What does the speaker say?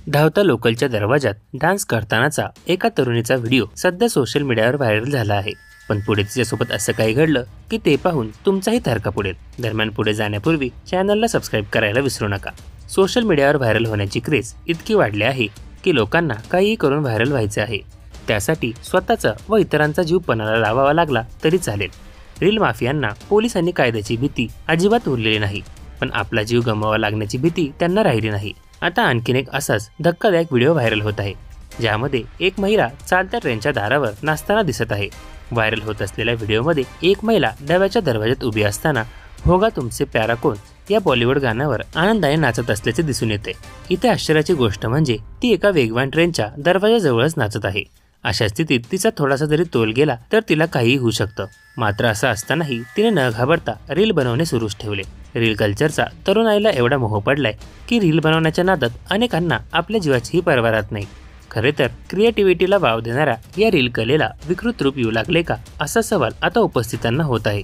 धावता लोकलच्या दरवाजात डान्स करतानाचा एका तरुणीचा व्हिडिओ सध्या सोशल मीडियावर व्हायरल झाला आहे। पण पुढे तिच्यासोबत असं काही घडलं की ते पाहून तुमचाही थरका पडेल। दरम्यान पुढे जाण्यापूर्वी चॅनलला सबस्क्राइब करायला विसरू नका। सोशल मीडियावर व्हायरल होण्याची क्रेज इतकी वाढली आहे की लोकांना काहीही करून व्हायरल व्हायचे आहे। त्यासाठी स्वतःचा व इतरांचा जीव पणाला लावावा लागला तरी चालेल। रील माफियांना पोलिसांनी कायद्याची भीती अजिबात उरलेली नाही, पण आपला जीव गमवावा लागण्याची भीती त्यांना राहिली नाही। आता आणखीन एक असाच धक्कादायक व्हिडिओ व्हायरल होत आहे, ज्यामध्ये एक महिला चालत्या ट्रेनच्या दारावर नाचताना दिसत आहे। व्हायरल होत असलेल्या व्हिडिओमध्ये एक महिला डब्याच्या दरवाजात उभी असताना होगा तुमसे प्यारा कौन या बॉलिवूड गाण्यावर आनंदाने नाचत असल्याचे दिसून येते। इथे आश्चर्याची गोष्ट म्हणजे ती एका वेगवान ट्रेनच्या दरवाजाजवळच नाचत आहे। अशा स्थितीत तिचा थोडासा जरी तोल गेला तर तिला काहीही होऊ शकतं। मात्र असं असतानाही तिने न घाबरता रील बनवणे सुरूच ठेवले। रील कल्चरचा तरुणाईला एवढा मोह पडलाय की रील बनवण्याच्या नादात अनेकांना आपल्या जीवाचीही पर्वा राहत नाही। खरे तर क्रिएटिव्हिटीला वाव देणाऱ्या या रील कलेला विकृत रूप येऊ लागले का, असा सवाल आता उपस्थितांना होत आहे।